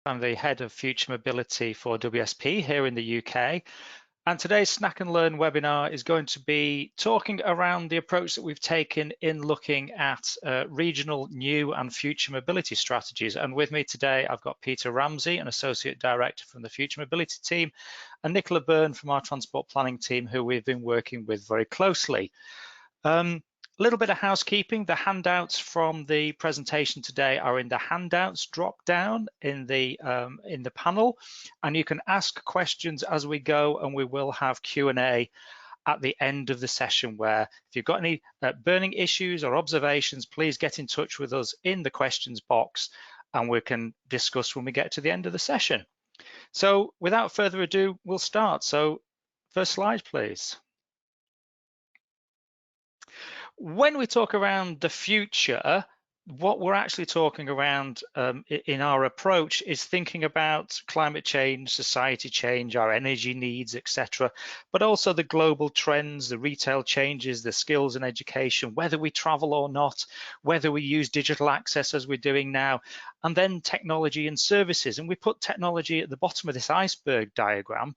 I'm the head of future mobility for WSP here in the UK. And today's Snack and Learn webinar is going to be talking around the approach that we've taken in looking at regional new and future mobility strategies. And with me today, I've got Peter Ramsey, an Associate Director from the Future Mobility team, and Nichola Byrne from our Transport Planning team, who we've been working with very closely. A little bit of housekeeping. The handouts from the presentation today are in the handouts drop down in the panel, and you can ask questions as we go, and we will have Q&A at the end of the session, where if you've got any burning issues or observations, please get in touch with us in the questions box and we can discuss when we get to the end of the session. So without further ado, we'll start. So first slide, please. When we talk around the future, what we're actually talking around in our approach is thinking about climate change, society change, our energy needs, etc., but also the global trends, the retail changes, the skills and education, whether we travel or not, whether we use digital access as we're doing now, and then technology and services. And we put technology at the bottom of this iceberg diagram,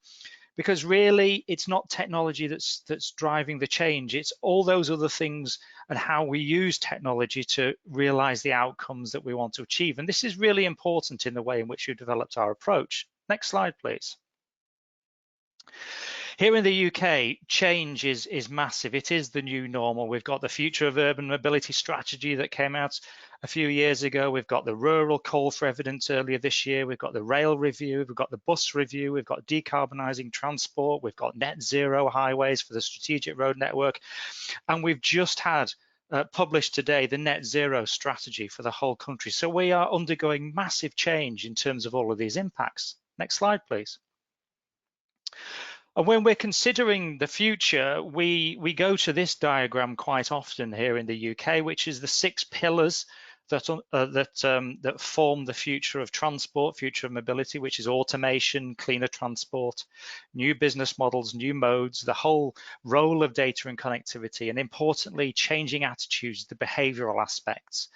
because really it's not technology that's driving the change, it's all those other things and how we use technology to realize the outcomes that we want to achieve. And this is really important in the way in which we've developed our approach. Next slide, please. Here in the UK, change is massive. It is the new normal. We've got the Future of Urban Mobility strategy that came out a few years ago. We've got the rural call for evidence earlier this year. We've got the rail review. We've got the bus review. We've got decarbonising transport. We've got net zero highways for the strategic road network. And we've just had published today the net zero strategy for the whole country. So we are undergoing massive change in terms of all of these impacts. Next slide, please. And when we're considering the future, we go to this diagram quite often here in the UK, which is the 6 pillars that form the future of transport, future of mobility, which is automation, cleaner transport, new business models, new modes, the whole role of data and connectivity, and importantly, changing attitudes, the behavioural aspects.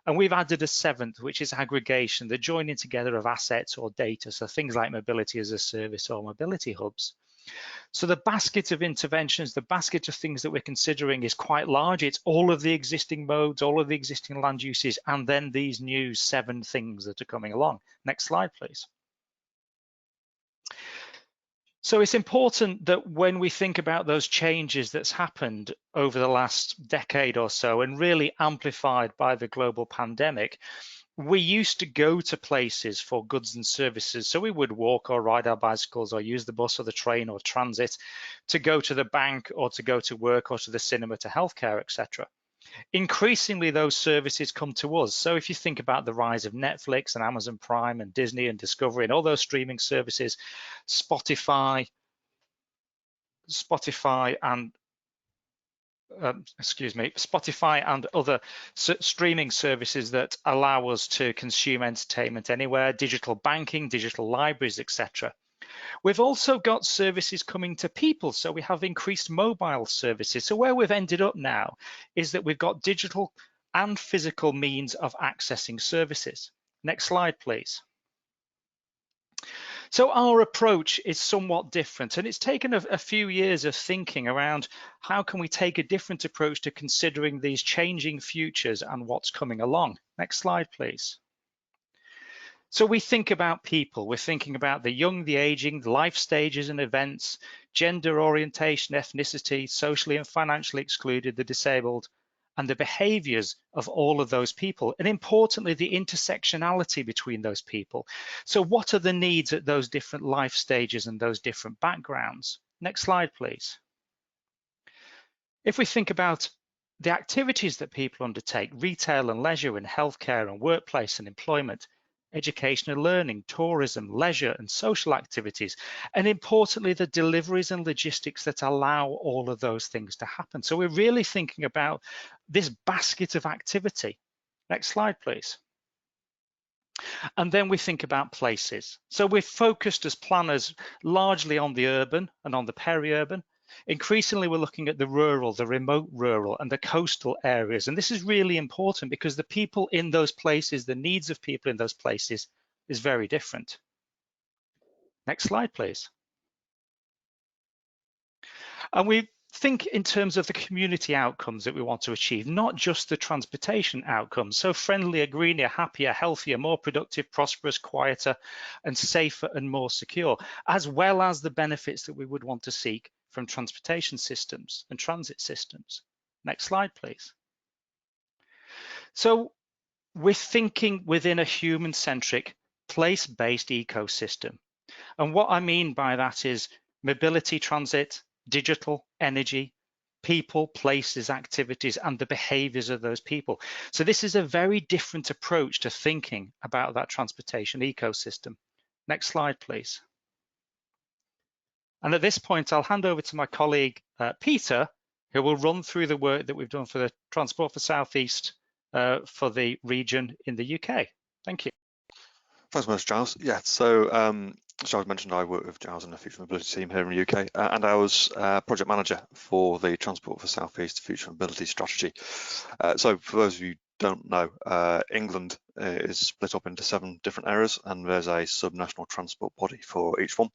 And we've added a 7th, which is aggregation, the joining together of assets or data, so things like mobility as a service or mobility hubs. So the basket of interventions, the basket of things that we're considering is quite large. It's all of the existing modes, all of the existing land uses, and then these new 7 things that are coming along. Next slide, please. So it's important that when we think about those changes that's happened over the last decade or so, and really amplified by the global pandemic, we used to go to places for goods and services. So we would walk or ride our bicycles or use the bus or the train or transit to go to the bank or to go to work or to the cinema, to healthcare, etc. Increasingly, those services come to us. So if you think about the rise of Netflix and Amazon Prime and Disney and Discovery and all those streaming services, Spotify and other streaming services that allow us to consume entertainment anywhere, digital banking, digital libraries, etc. We've also got services coming to people, so we have increased mobile services. So where we've ended up now is that we've got digital and physical means of accessing services. Next slide, please. So our approach is somewhat different, and it's taken a few years of thinking around how can we take a different approach to considering these changing futures and what's coming along. Next slide, please. So we think about people. We're thinking about the young, the aging, the life stages and events, gender orientation, ethnicity, socially and financially excluded, the disabled, and the behaviors of all of those people, and importantly, the intersectionality between those people. So what are the needs at those different life stages and those different backgrounds? Next slide, please. If we think about the activities that people undertake, retail and leisure and healthcare and workplace and employment, education and learning, tourism, leisure and social activities, and importantly, the deliveries and logistics that allow all of those things to happen. So we're really thinking about this basket of activity. Next slide, please. And then we think about places. So we're focused as planners largely on the urban and on the peri-urban. Increasingly, we're looking at the rural, the remote rural, and the coastal areas. And this is really important because the people in those places, the needs of people in those places is very different. Next slide, please. And we think in terms of the community outcomes that we want to achieve, not just the transportation outcomes. So friendlier, greener, happier, healthier, more productive, prosperous, quieter, and safer and more secure, as well as the benefits that we would want to seek from transportation systems and transit systems. Next slide, please. So we're thinking within a human-centric, place-based ecosystem. And what I mean by that is mobility, transit, digital, energy, people, places, activities, and the behaviors of those people. So this is a very different approach to thinking about that transportation ecosystem. Next slide, please. And at this point, I'll hand over to my colleague, Peter, who will run through the work that we've done for the Transport for South East for the region in the UK. Thank you. Thanks much, Giles. Yeah, so as Giles mentioned, I work with Giles in the Future Mobility team here in the UK, and I was project manager for the Transport for South East Future Mobility strategy. So for those of you who don't know, England is split up into 7 different areas, and there's a subnational transport body for each one.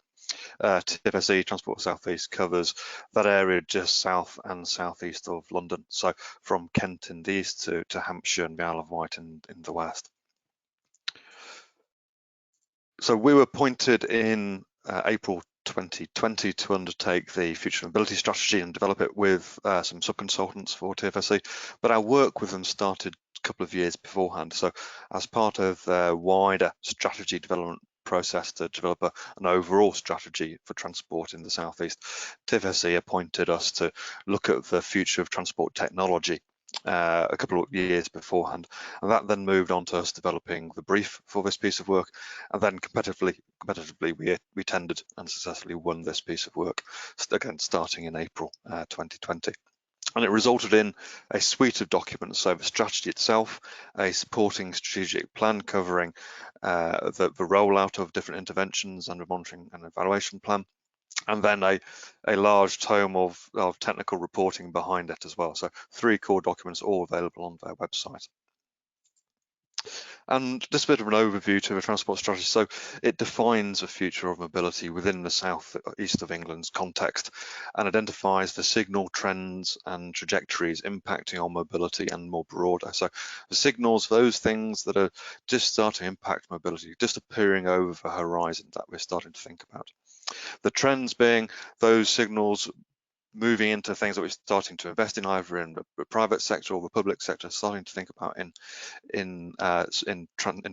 TFSE, Transport for South East, covers that area just south and southeast of London, so from Kent in the east to Hampshire and the Isle of Wight in the west. So we were appointed in April 2020 to undertake the future mobility strategy and develop it with some sub-consultants for TFSE, but our work with them started a couple of years beforehand. So as part of their wider strategy development process to develop an overall strategy for transport in the southeast, TFSE appointed us to look at the future of transport technology a couple of years beforehand, and that then moved on to us developing the brief for this piece of work, and then competitively we tendered and successfully won this piece of work, again starting in April 2020. And it resulted in a suite of documents, so the strategy itself, a supporting strategic plan covering the rollout of different interventions and a monitoring and evaluation plan, and then a large tome of technical reporting behind it as well. So 3 core documents, all available on their website. And just a bit of an overview to the transport strategy. So it defines the future of mobility within the south east of England's context and identifies the signal, trends and trajectories impacting on mobility and more broader. So the signals, those things that are just starting to impact mobility, just appearing over the horizon that we're starting to think about. The trends being those signals moving into things that we're starting to invest in, either in the private sector or the public sector, starting to think about in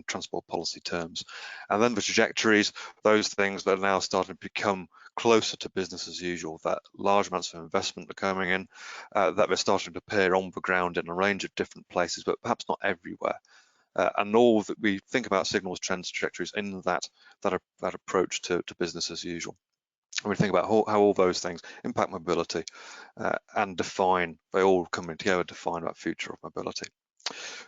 transport policy terms. And then the trajectories, those things that are now starting to become closer to business as usual, that large amounts of investment are coming in, that they're starting to appear on the ground in a range of different places, but perhaps not everywhere. And all that we think about signals, trends, trajectories in that approach to business as usual. And we think about how all those things impact mobility and define, they all coming together, define that future of mobility.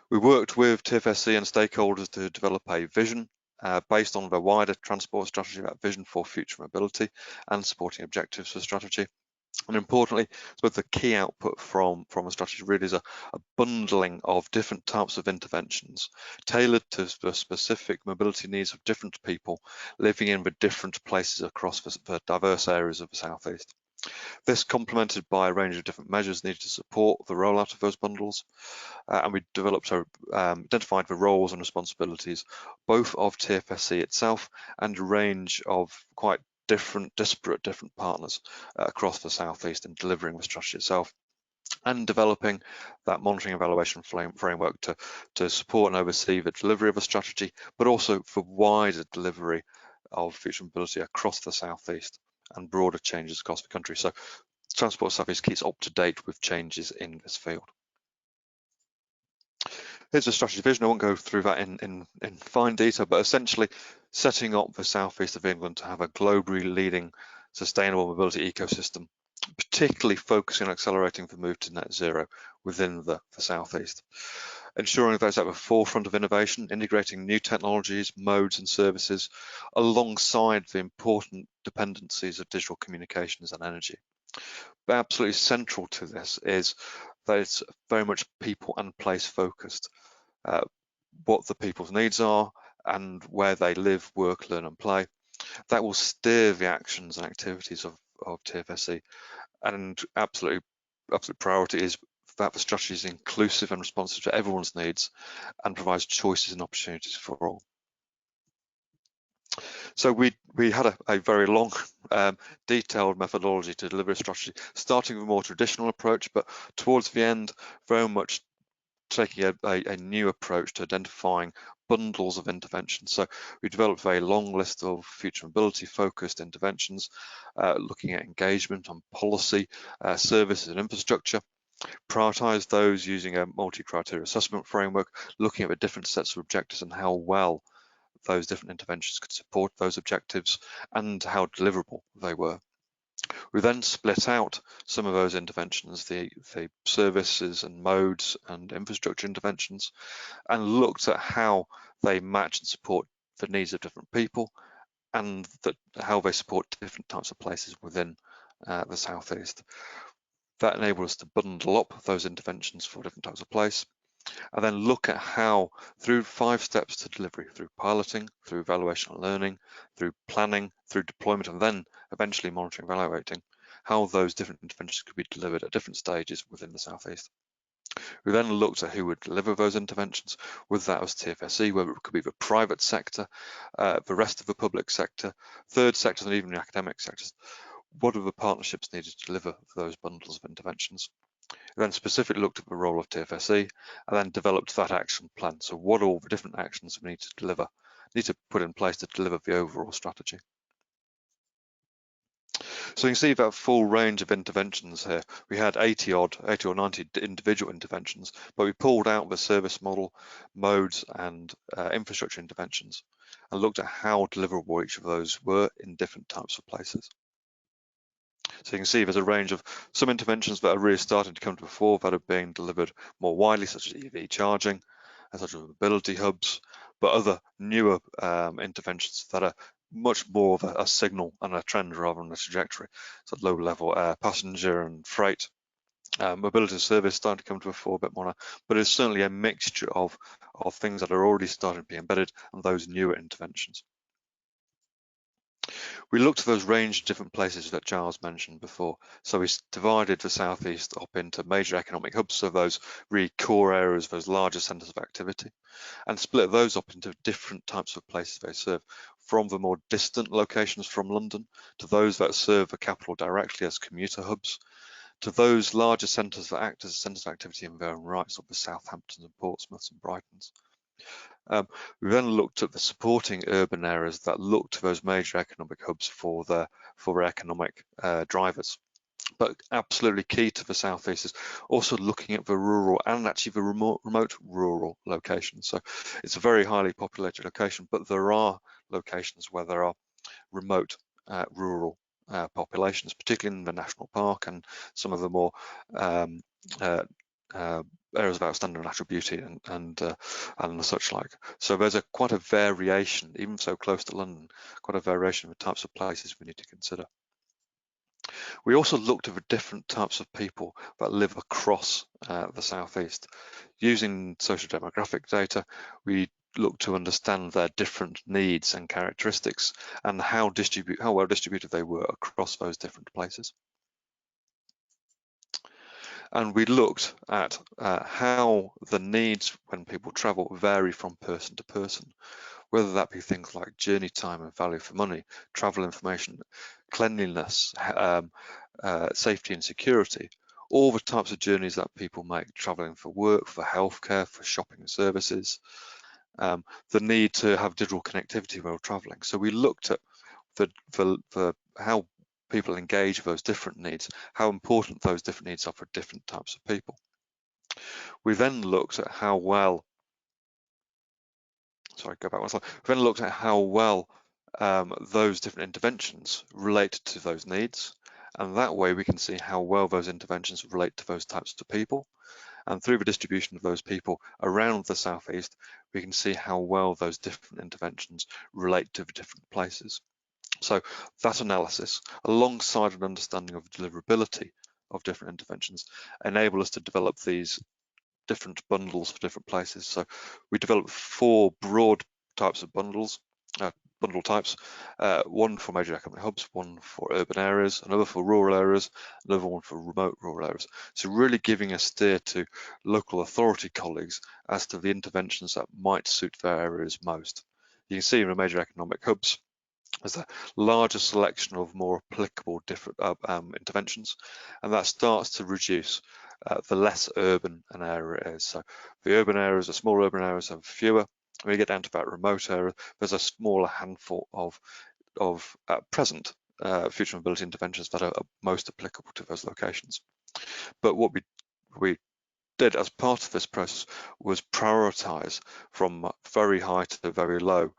We worked with TFSE and stakeholders to develop a vision based on the wider transport strategy, that vision for future mobility and supporting objectives for strategy. And importantly, both the key output from a strategy really is a bundling of different types of interventions tailored to the specific mobility needs of different people living in the different places across the diverse areas of the southeast. This complemented by a range of different measures needed to support the rollout of those bundles, and we developed identified the roles and responsibilities both of TFSE itself and a range of quite disparate partners across the southeast in delivering the strategy itself, and developing that monitoring evaluation framework to support and oversee the delivery of a strategy, but also for wider delivery of future mobility across the southeast and broader changes across the country. So Transport Southeast keeps up to date with changes in this field. Here's a strategy vision. I won't go through that in fine detail, but essentially setting up the southeast of England to have a globally leading sustainable mobility ecosystem, particularly focusing on accelerating the move to net zero within the southeast. Ensuring that it's at the forefront of innovation, integrating new technologies, modes and services alongside the important dependencies of digital communications and energy. But absolutely central to this is that it's very much people and place focused. What the people's needs are and where they live, work, learn and play. That will steer the actions and activities of TFSE, and absolute priority is that the strategy is inclusive and responsive to everyone's needs and provides choices and opportunities for all. So we had a very long, detailed methodology to deliver a strategy, starting with a more traditional approach, but towards the end, very much taking a new approach to identifying bundles of interventions. So we developed a very long list of future mobility focused interventions, looking at engagement on policy, services and infrastructure, prioritize those using a multi-criteria assessment framework, looking at the different sets of objectives and how well those different interventions could support those objectives and how deliverable they were. We then split out some of those interventions, the services and modes and infrastructure interventions, and looked at how they match and support the needs of different people and how they support different types of places within the Southeast. That enabled us to bundle up those interventions for different types of place, and then look at how, through 5 steps to delivery, through piloting, through evaluation and learning, through planning, through deployment, and then eventually monitoring and evaluating, how those different interventions could be delivered at different stages within the Southeast. We then looked at who would deliver those interventions, whether that was TFSE, whether it could be the private sector, the rest of the public sector, third sectors, and even the academic sectors. What are the partnerships needed to deliver those bundles of interventions? We then specifically looked at the role of TFSE and then developed that action plan. So what are all the different actions we need to put in place to deliver the overall strategy? So you can see that full range of interventions here. We had 80 or 90 individual interventions, but we pulled out the service model, modes and infrastructure interventions and looked at how deliverable each of those were in different types of places. So you can see there's a range of some interventions that are really starting to come to the fore that are being delivered more widely, such as EV charging, such as mobility hubs, but other newer interventions that are much more of a signal and a trend rather than a trajectory. So low-level passenger and freight, mobility service starting to come to the fore a bit more now, but it's certainly a mixture of things that are already starting to be embedded and those newer interventions. We looked at those range of different places that Giles mentioned before. So we divided the Southeast up into major economic hubs, so those really core areas, those larger centres of activity, and split those up into different types of places they serve, from the more distant locations from London to those that serve the capital directly as commuter hubs, to those larger centres that act as centres of activity in their own right, so the Southamptons and Portsmouths and Brightons. We then looked at the supporting urban areas that look to those major economic hubs for their economic drivers. But absolutely key to the Southeast is also looking at the rural and actually the remote rural locations. So it's a very highly populated location, but there are locations where there are remote rural populations, particularly in the national park and some of the more areas of outstanding natural beauty and the such like. So there's quite a variation, even so close to London, quite a variation of the types of places we need to consider. We also looked at the different types of people that live across the Southeast. Using social demographic data, we looked to understand their different needs and characteristics and how well distributed they were across those different places. And we looked at how the needs when people travel vary from person to person, whether that be things like journey time and value for money, travel information, cleanliness, safety and security, all the types of journeys that people make, traveling for work, for healthcare, for shopping and services, the need to have digital connectivity while traveling. So we looked at how people engage with those different needs, how important those different needs are for different types of people. We then looked at how well, we then looked at how well those different interventions relate to those needs, and that way we can see how well those interventions relate to those types of people. And through the distribution of those people around the Southeast, we can see how well those different interventions relate to the different places. So that analysis, alongside an understanding of the deliverability of different interventions, enable us to develop these different bundles for different places. So we developed 4 broad types of bundles, bundle types, one for major economic hubs, one for urban areas, another for rural areas, another one for remote rural areas. So really giving a steer to local authority colleagues as to the interventions that might suit their areas most. You can see in the major economic hubs, there's a larger selection of more applicable different interventions, and that starts to reduce the less urban an area is. So the urban areas, the small urban areas, have fewer. When you get down to that remote area, there's a smaller handful of present future mobility interventions that are most applicable to those locations. But what we did as part of this process was prioritise from very high to very low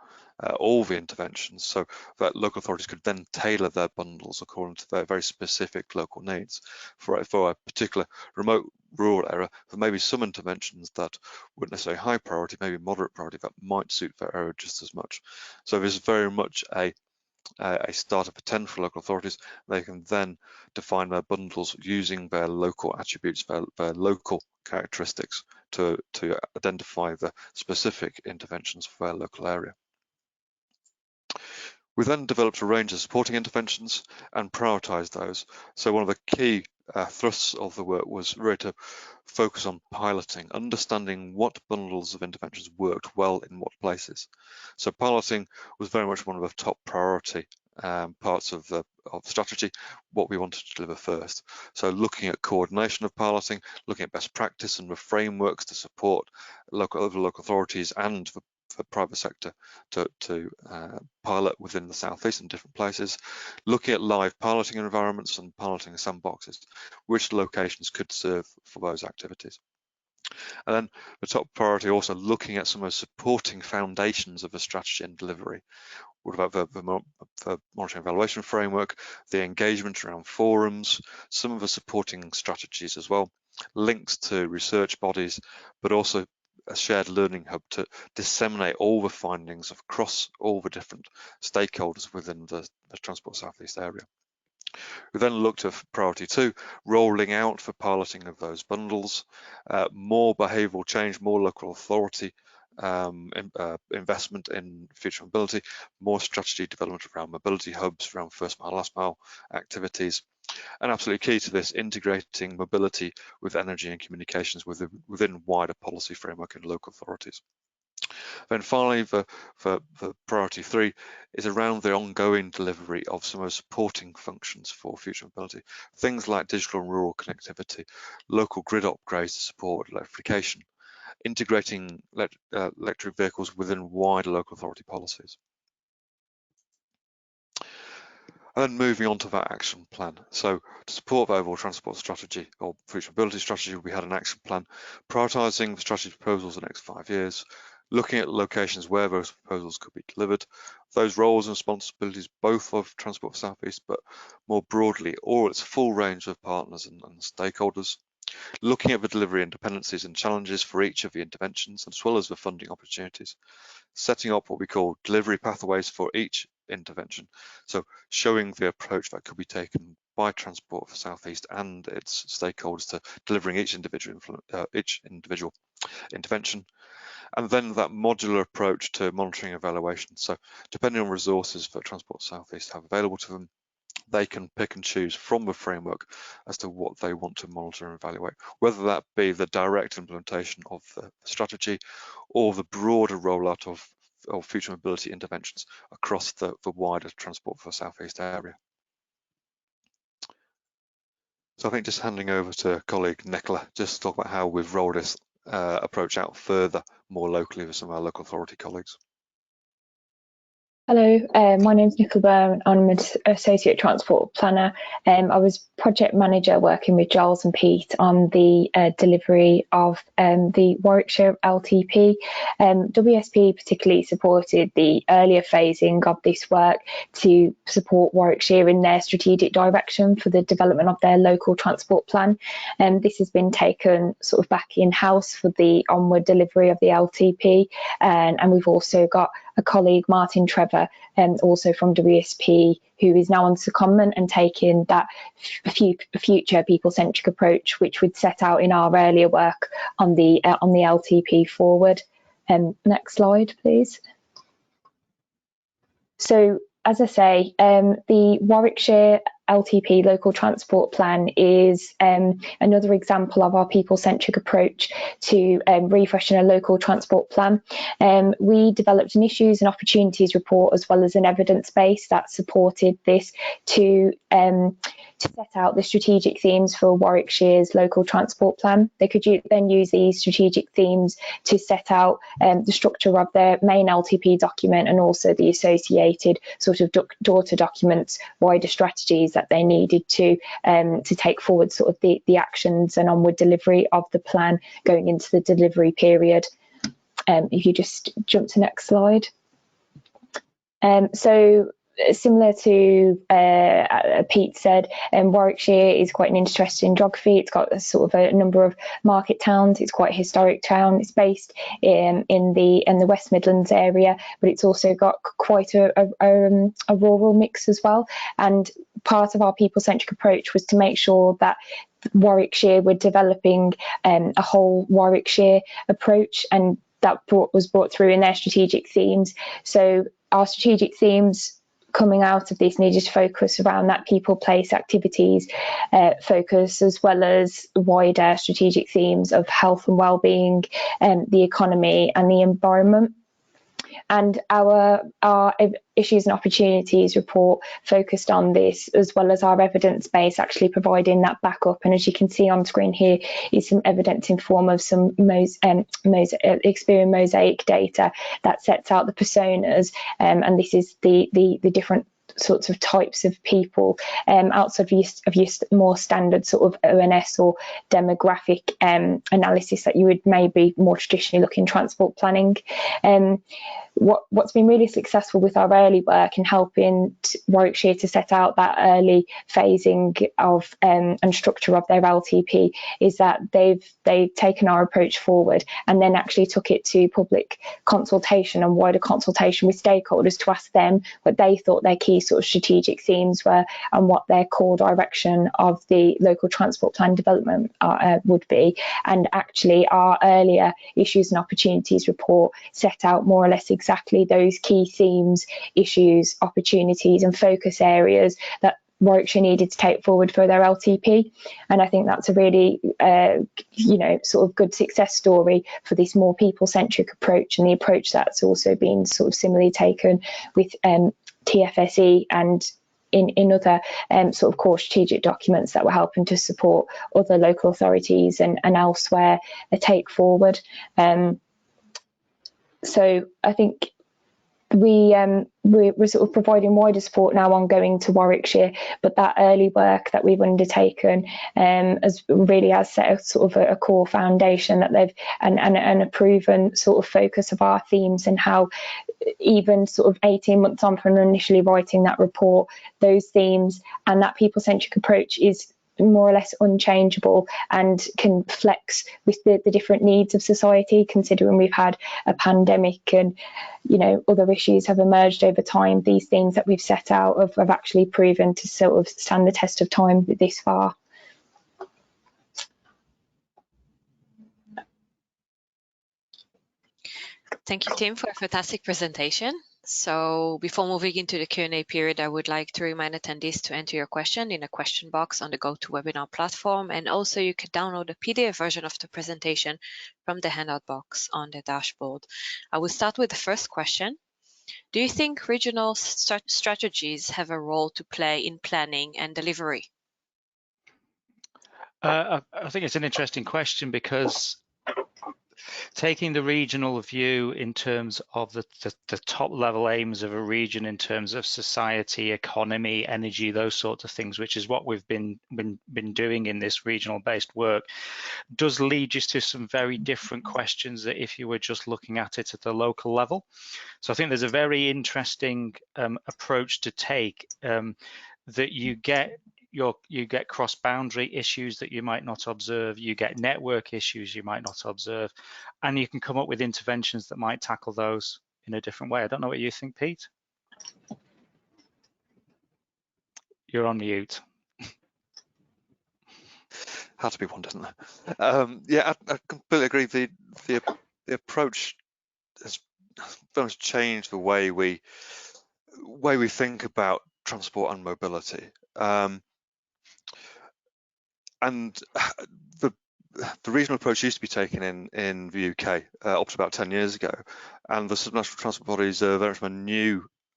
all the interventions, so that local authorities could then tailor their bundles according to their very specific local needs. For a particular remote rural area, there may be some interventions that wouldn't necessarily high priority, maybe moderate priority, that might suit their area just as much. So this is very much a starter for 10 for local authorities. They can then define their bundles using their local attributes, their local characteristics to identify the specific interventions for their local area. We then developed a range of supporting interventions and prioritised those. So one of the key thrusts of the work was really to focus on piloting, understanding what bundles of interventions worked well in what places. So piloting was very much one of the top priority parts of the strategy, what we wanted to deliver first. So looking at coordination of piloting, looking at best practice and the frameworks to support local authorities and the private sector to pilot within the southeast in different places, looking at live piloting environments and piloting sandboxes, which locations could serve for those activities. And then the top priority also looking at some of the supporting foundations of the strategy and delivery. What about the monitoring evaluation framework, the engagement around forums, some of the supporting strategies as well, links to research bodies, but also a shared learning hub to disseminate all the findings across all the different stakeholders within the Transport Southeast area. We then looked at priority 2, rolling out for piloting of those bundles, more behavioural change, more local authority investment in future mobility, more strategy development around mobility hubs, around first mile, last mile activities, and absolutely key to this, integrating mobility with energy and communications within wider policy framework and local authorities. Then finally, the priority 3 is around the ongoing delivery of some of the supporting functions for future mobility, things like digital and rural connectivity, local grid upgrades to support electrification, integrating electric vehicles within wider local authority policies. And then moving on to that action plan. So to support the overall transport strategy or future mobility strategy, we had an action plan prioritising the strategy proposals for the next 5 years, looking at locations where those proposals could be delivered, those roles and responsibilities both of Transport for South East, but more broadly, all its full range of partners and stakeholders, looking at the delivery dependencies and challenges for each of the interventions, as well as the funding opportunities, setting up what we call delivery pathways for each intervention. So showing the approach that could be taken by Transport for South East and its stakeholders to delivering each individual intervention. And then that modular approach to monitoring evaluation. So depending on resources that Transport South East have available to them, they can pick and choose from the framework as to what they want to monitor and evaluate, whether that be the direct implementation of the strategy or the broader rollout of future mobility interventions across the wider Transport for South East area. So I think just handing over to colleague Nichola, just to talk about how we've rolled this approach out further, more locally with some of our local authority colleagues. Hello, my name's Nichola Byrne. I'm an Associate Transport Planner. I was Project Manager working with Giles and Pete on the delivery of the Warwickshire LTP. WSP particularly supported the earlier phasing of this work to support Warwickshire in their strategic direction for the development of their local transport plan. This has been taken sort of back in-house for the onward delivery of the LTP, and we've also got a colleague, Martin Trevor, also from WSP, who is now on secondment and taking that future people-centric approach, which we'd set out in our earlier work on the LTP forward. Next slide, please. So, as I say, the Warwickshire LTP local transport plan is another example of our people-centric approach to refreshing a local transport plan. We developed an issues and opportunities report as well as an evidence base that supported this to set out the strategic themes for Warwickshire's local transport plan. They could then use these strategic themes to set out the structure of their main LTP document and also the associated sort of daughter documents, wider strategies that they needed to take forward sort of the actions and onward delivery of the plan going into the delivery period. If you just jump to next slide. So similar to Pete said, Warwickshire is quite an interesting geography. It's got a sort of a number of market towns. It's quite a historic town. It's based in the West Midlands area, but it's also got quite a rural mix as well. And part of our people-centric approach was to make sure that Warwickshire were developing a whole Warwickshire approach, and that was brought through in their strategic themes. So our strategic themes coming out of this needed to focus around that people, place, activities focus, as well as wider strategic themes of health and well-being, the economy and the environment. And our issues and opportunities report focused on this, as well as our evidence base actually providing that backup. And as you can see on screen here is some evidence in form of some Experian mosaic data that sets out the personas, and this is the different sorts of types of people outside of your more standard sort of ONS or demographic analysis that you would maybe more traditionally look in transport planning. What's been really successful with our early work in helping Warwickshire to set out that early phasing of and structure of their LTP is that they've taken our approach forward and then actually took it to public consultation and wider consultation with stakeholders to ask them what they thought their key sort of strategic themes were and what their core direction of the local transport plan development would be. And actually our earlier issues and opportunities report set out more or less exactly those key themes, issues, opportunities and focus areas that Warwickshire needed to take forward for their LTP. And I think that's a really, sort of good success story for this more people-centric approach, and the approach that's also been sort of similarly taken with TFSE and in other sort of core strategic documents that were helping to support other local authorities and elsewhere take forward. So I think we're sort of providing wider support now ongoing to Warwickshire, but that early work that we've undertaken has set a sort of a core foundation that they've and a proven sort of focus of our themes, and how even sort of 18 months on from initially writing that report, those themes and that people-centric approach is more or less unchangeable and can flex with the different needs of society, considering we've had a pandemic and other issues have emerged over time. These things that we've set out have actually proven to sort of stand the test of time this far. Thank you, Tim, for a fantastic presentation. So before moving into the Q&A period, I would like to remind attendees to enter your question in a question box on the GoToWebinar platform. And also you can download a PDF version of the presentation from the handout box on the dashboard. I will start with the first question. Do you think regional strategies have a role to play in planning and delivery? I think it's an interesting question, because taking the regional view in terms of the top level aims of a region in terms of society, economy, energy, those sorts of things, which is what we've been doing in this regional based work, does lead us to some very different questions that if you were just looking at it at the local level. So I think there's a very interesting approach to take, that you get cross-boundary issues that you might not observe, you get network issues you might not observe, and you can come up with interventions that might tackle those in a different way. I don't know what you think, Pete. You're on mute. Had to be one, didn't there? Yeah, I completely agree. The approach has very much changed the way we way we think about transport and mobility. And the regional approach used to be taken in the UK up to about 10 years ago, and the subnational transport bodies are very much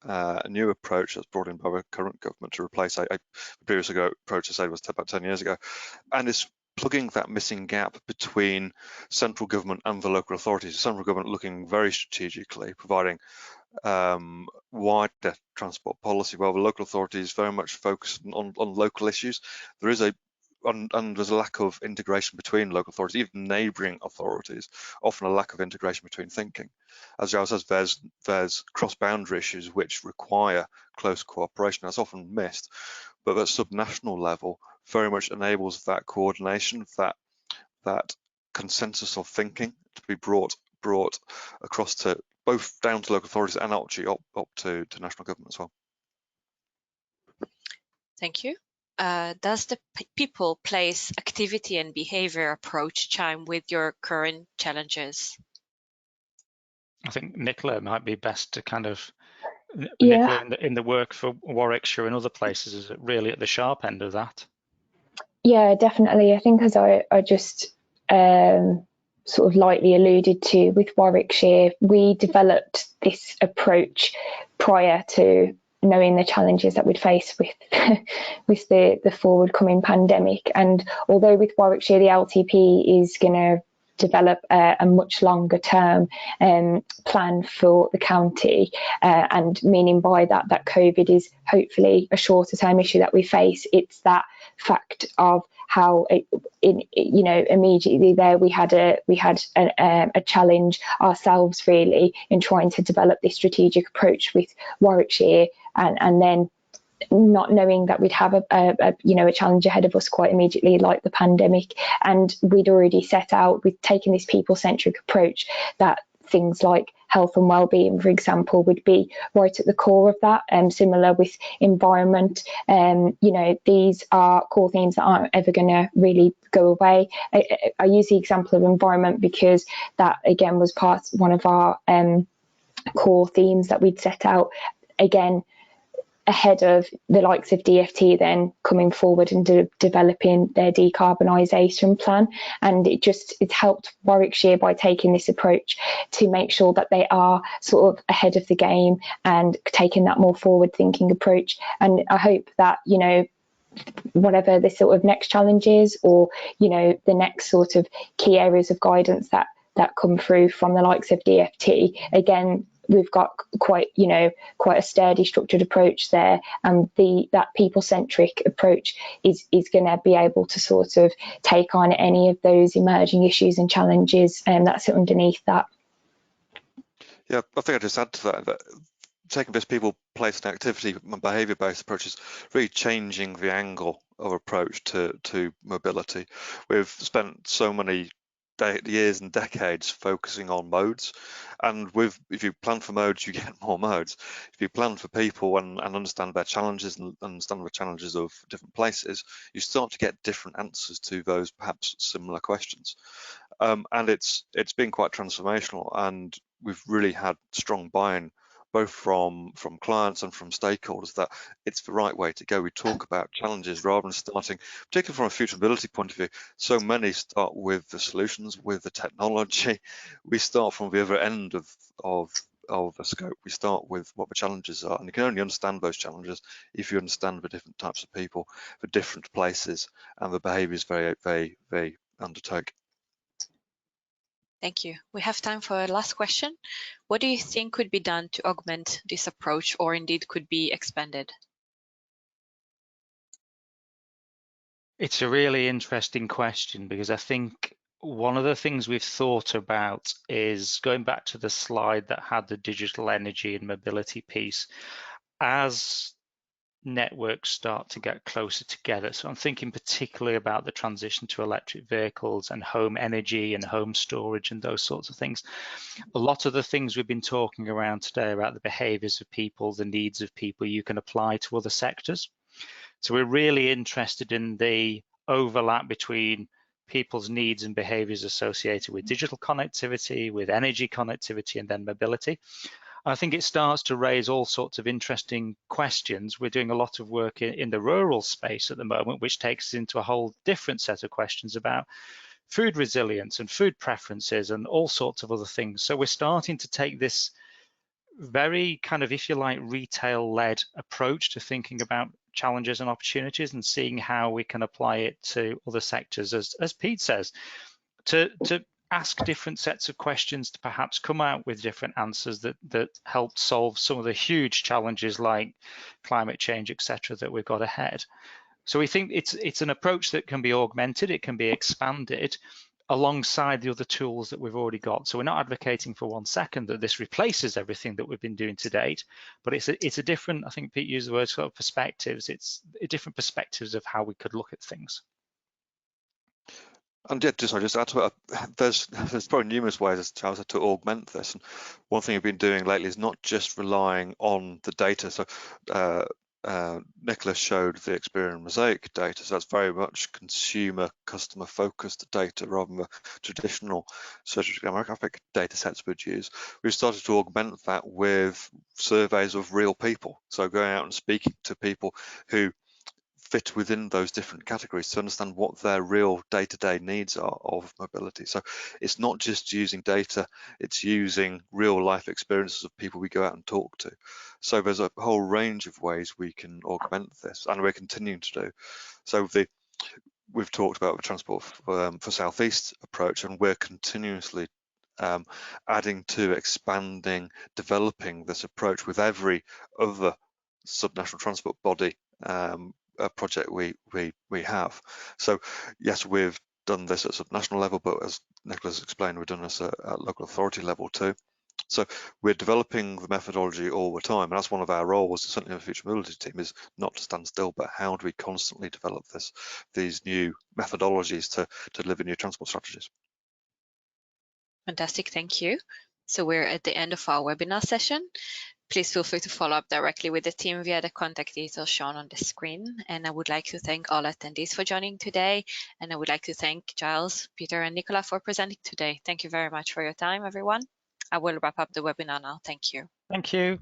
a new approach that's brought in by the current government to replace a previous approach I say was about 10 years ago, and it's plugging that missing gap between central government and the local authorities. The central government looking very strategically, providing wider transport policy, while the local authorities very much focus on local issues. There is and there's a lack of integration between local authorities, even neighbouring authorities, often a lack of integration between thinking. As Giles says, there's cross-boundary issues which require close cooperation. That's often missed, but at subnational level very much enables that coordination, that consensus of thinking to be brought across to both down to local authorities and actually up to national government as well. Thank you. Does the people, place, activity and behavior approach chime with your current challenges? I think Nichola might be best to kind of, Yeah. Nichola in the work for Warwickshire and other places is really at the sharp end of that. Yeah, definitely. I think as I just sort of lightly alluded to with Warwickshire, we developed this approach prior to knowing the challenges that we'd face with with the forward coming pandemic. And although with Warwickshire the LTP is going to develop a much longer term plan for the county, and meaning by that that COVID is hopefully a shorter term issue that we face, it's that fact of how immediately there we had a challenge ourselves really in trying to develop this strategic approach with Warwickshire, and then not knowing that we'd have a challenge ahead of us quite immediately, like the pandemic. And we'd already set out with taking this people-centric approach that things like health and well-being, for example, would be right at the core of that. Similar with environment, these are core themes that aren't ever going to really go away. I use the example of environment because that again was one of our core themes that we'd set out, again ahead of the likes of DfT then coming forward and developing their decarbonisation plan. And it's helped Warwickshire by taking this approach to make sure that they are sort of ahead of the game and taking that more forward thinking approach. And I hope that, whatever the sort of next challenge is, or, the next sort of key areas of guidance that come through from the likes of DfT, again, we've got quite a sturdy structured approach there, and that people-centric approach is going to be able to sort of take on any of those emerging issues and challenges that sit underneath that. Yeah, I think I just add to that taking this people, place and activity and behaviour-based approach is really changing the angle of approach to mobility. We've spent so many years and decades focusing on modes, and if you plan for modes you get more modes. If you plan for people and understand their challenges and understand the challenges of different places, you start to get different answers to those perhaps similar questions, and it's been quite transformational, and we've really had strong buy-in both from clients and from stakeholders that it's the right way to go. We talk about challenges rather than starting, particularly from a future mobility point of view. So many start with the solutions, with the technology. We start from the other end of the scope. We start with what the challenges are, and you can only understand those challenges if you understand the different types of people, the different places, and the behaviours they undertake. Thank you. We have time for a last question. What do you think could be done to augment this approach, or indeed could be expanded? It's a really interesting question, because I think one of the things we've thought about is going back to the slide that had the digital energy and mobility piece. As networks start to get closer together, so I'm thinking particularly about the transition to electric vehicles and home energy and home storage and those sorts of things. A lot of the things we've been talking around today about the behaviors of people, the needs of people, you can apply to other sectors. So we're really interested in the overlap between people's needs and behaviors associated with digital connectivity, with energy connectivity, and then mobility. I think it starts to raise all sorts of interesting questions. We're doing a lot of work in the rural space at the moment, which takes us into a whole different set of questions about food resilience and food preferences and all sorts of other things. So we're starting to take this very kind of, if you like, retail-led approach to thinking about challenges and opportunities and seeing how we can apply it to other sectors, as Pete says, to ask different sets of questions, to perhaps come out with different answers that help solve some of the huge challenges like climate change, etc., that we've got ahead. So we think it's an approach that can be augmented, it can be expanded alongside the other tools that we've already got. So we're not advocating for 1 second that this replaces everything that we've been doing to date, but it's a different, I think Pete used the word sort of perspectives, it's different perspectives of how we could look at things. And yeah, just add to it, there's probably numerous ways, as Giles said, to augment this. And one thing we've been doing lately is not just relying on the data. So Nichola showed the Experian Mosaic data, so that's very much consumer, customer focused data rather than the traditional demographic data sets we'd use. We've started to augment that with surveys of real people. So going out and speaking to people who fit within those different categories to understand what their real day-to-day needs are of mobility. So it's not just using data, it's using real life experiences of people we go out and talk to. So there's a whole range of ways we can augment this, and we're continuing to do. So we've talked about the Transport for Southeast approach, and we're continuously adding to, expanding, developing this approach with every other subnational transport body a project we have. So yes, we've done this at subnational level, but as Nichola's explained, we've done this at local authority level too. So we're developing the methodology all the time, and that's one of our roles, certainly in the Future Mobility team, is not to stand still, but how do we constantly develop these new methodologies to deliver new transport strategies. Fantastic, thank you. So we're at the end of our webinar session. Please feel free to follow up directly with the team via the contact details shown on the screen. And I would like to thank all attendees for joining today. And I would like to thank Giles, Peter, and Nichola for presenting today. Thank you very much for your time, everyone. I will wrap up the webinar now. Thank you. Thank you.